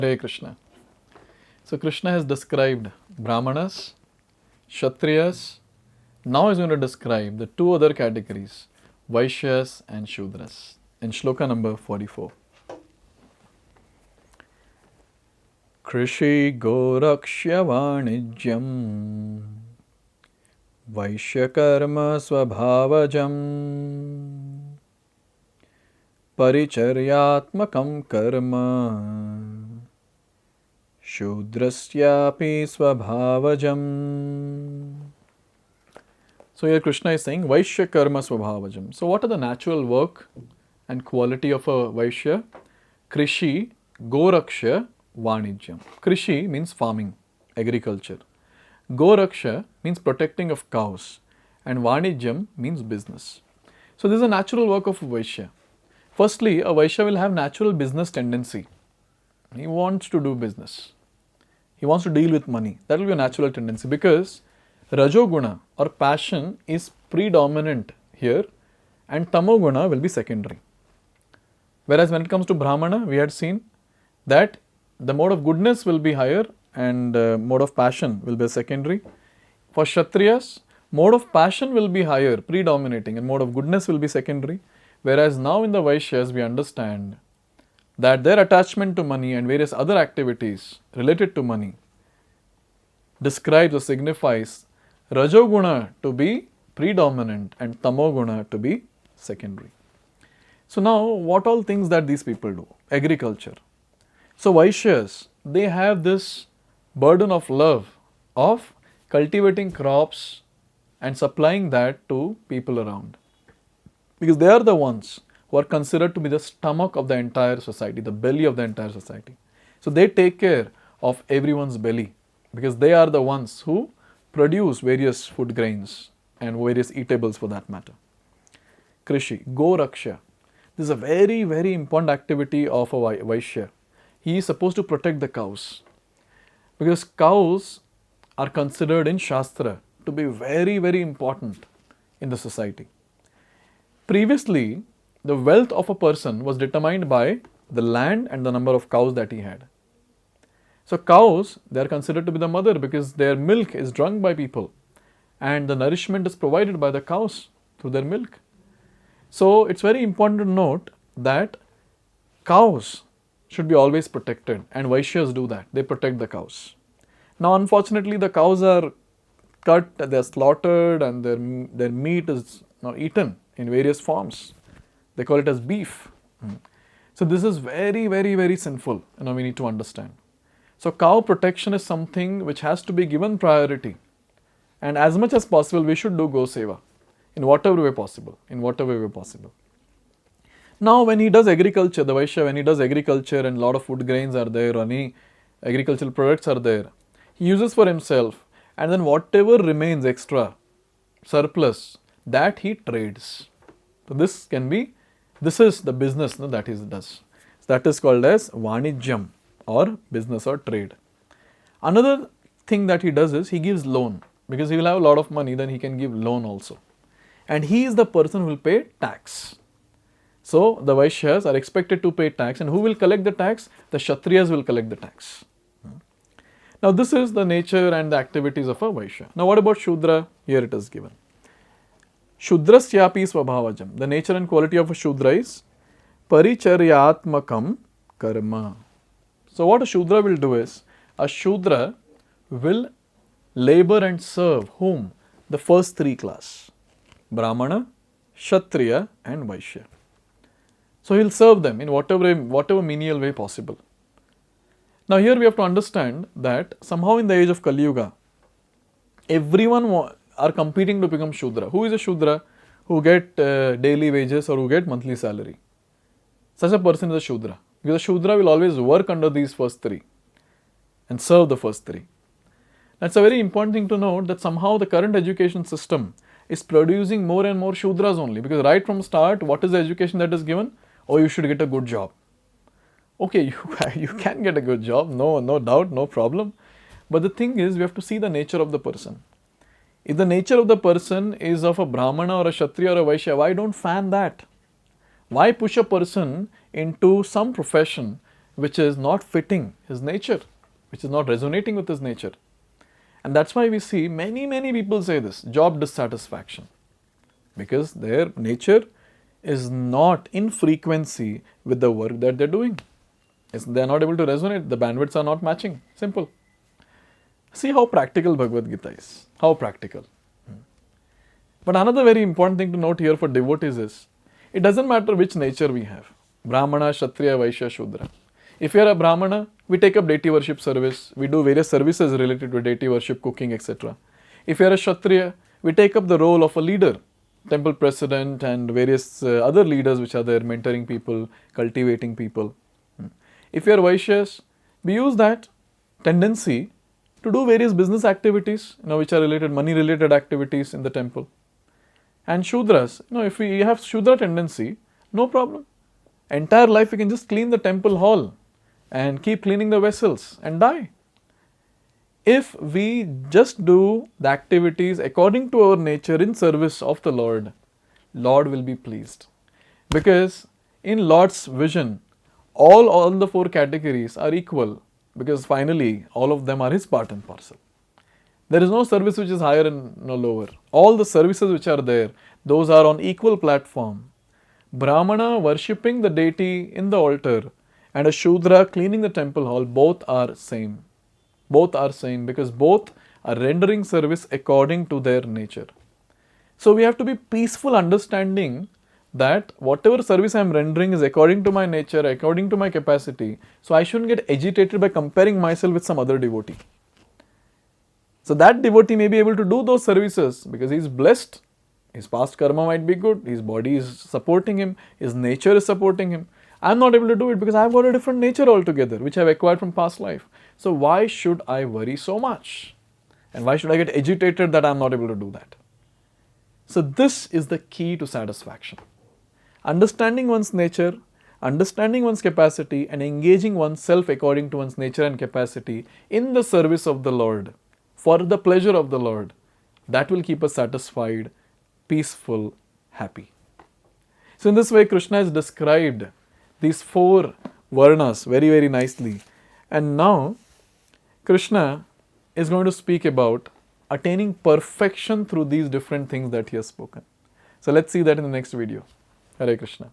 Hare Krishna. So Krishna has described Brahmanas, Kshatriyas. Now he's going to describe the two other categories, Vaishyas and Shudras, in shloka number 44. Krishi Gorakshya Vanijyam Vaishyakarma Swabhavajam Paricharyatmakam Karma Shudrasyapi Swabhavajam. So here Krishna is saying Vaishya Karma Swabhavajam. So what are the natural work and quality of a Vaishya? Krishi, Goraksha, Vanijyam. Krishi means farming, agriculture. Goraksha means protecting of cows. And Vanijyam means business. So this is a natural work of a Vaishya. Firstly, a Vaishya will have natural business tendency. He wants to do business. He wants to deal with money. That will be a natural tendency because Rajoguna or passion is predominant here and Tamoguna will be secondary. Whereas when it comes to Brahmana, we had seen that the mode of goodness will be higher and mode of passion will be secondary. For Kshatriyas, mode of passion will be higher, predominating, and mode of goodness will be secondary. Whereas now in the Vaishyas, we understand that their attachment to money and various other activities related to money describes or signifies Rajoguna to be predominant and Tamoguna to be secondary. So now what all things that these people do? Agriculture. So Vaishyas, they have this burden of love of cultivating crops and supplying that to people around. Because they are the ones who are considered to be the stomach of the entire society, the belly of the entire society. So they take care of everyone's belly because they are the ones who produce various food grains and various eatables for that matter. Krishi, Goraksha. This is a very, very important activity of a Vaishya. He is supposed to protect the cows because cows are considered in Shastra to be very, very important in the society. Previously, the wealth of a person was determined by the land and the number of cows that he had. So cows, they are considered to be the mother because their milk is drunk by people and the nourishment is provided by the cows through their milk. So it's very important to note that cows should be always protected and Vaishyas do that. They protect the cows. Now unfortunately the cows are cut, they are slaughtered and their meat is now eaten in various forms. They call it as beef. So this is very, very, very sinful. We need to understand. So cow protection is something which has to be given priority. And as much as possible, we should do Go Seva in whatever way possible. Now when he does agriculture, the Vaishya, when he does agriculture and a lot of food grains are there, any agricultural products are there, he uses for himself and then whatever remains extra, surplus, that he trades. So this is the business that he does. That is called as Vanijyam or business or trade. Another thing that he does is he gives loan because he will have a lot of money, then he can give loan also. And he is the person who will pay tax. So the Vaishyas are expected to pay tax and who will collect the tax? The Kshatriyas will collect the tax. Now this is the nature and the activities of a Vaishya. Now what about Shudra? Here it is given. Shudrasyapi Swabhavajam. The nature and quality of a Shudra is Paricharyatmakam Karma. So what a Shudra will do is, a Shudra will labor and serve whom? The first three class. Brahmana, Kshatriya and Vaishya. So he will serve them in whatever menial way possible. Now here we have to understand that somehow in the age of Kali Yuga, everyone are competing to become Shudra. Who is a Shudra? Who get daily wages or who get monthly salary. Such a person is a Shudra. Because a Shudra will always work under these first three and serve the first three. That's a very important thing to note, that somehow the current education system is producing more and more Shudras only. Because right from start, what is the education that is given? Oh, you should get a good job. Okay, you can get a good job, no doubt, no problem. But the thing is, we have to see the nature of the person. If the nature of the person is of a Brahmana or a Kshatriya or a Vaishya, why don't fan that? Why push a person into some profession which is not fitting his nature, which is not resonating with his nature. And that's why we see many people say this, job dissatisfaction, because their nature is not in frequency with the work that they're doing. They are not able to resonate, the bandwidths are not matching. Simple. See how practical Bhagavad Gita is. How practical. But another very important thing to note here for devotees is, it doesn't matter which nature we have. Brahmana, Kshatriya, Vaishya, Shudra. If you are a Brahmana, we take up deity worship service. We do various services related to deity worship, cooking, etc. If you are a Kshatriya, we take up the role of a leader, temple president and various other leaders which are there, mentoring people, cultivating people. If you are Vaishyas, we use that tendency to do various business activities, which are related, money related activities in the temple. And Shudras, if we have Shudra tendency, no problem. Entire life we can just clean the temple hall and keep cleaning the vessels and die. If we just do the activities according to our nature in service of the Lord, Lord will be pleased. Because in Lord's vision, all the four categories are equal, because finally all of them are His part and parcel. There is no service which is higher and no lower. All the services which are there, those are on equal platform. Brahmana worshipping the deity in the altar and a Shudra cleaning the temple hall, both are same. Both are same because both are rendering service according to their nature. So we have to be peaceful understanding that whatever service I am rendering is according to my nature, according to my capacity. So I shouldn't get agitated by comparing myself with some other devotee. So that devotee may be able to do those services because he is blessed. His past karma might be good, his body is supporting him, his nature is supporting him. I am not able to do it because I have got a different nature altogether, which I have acquired from past life. So why should I worry so much? And why should I get agitated that I am not able to do that? So this is the key to satisfaction. Understanding one's nature, understanding one's capacity and engaging oneself according to one's nature and capacity in the service of the Lord, for the pleasure of the Lord, that will keep us satisfied, peaceful, happy. So in this way, Krishna has described these four varnas very nicely. And now, Krishna is going to speak about attaining perfection through these different things that he has spoken. So let's see that in the next video. Hare Krishna.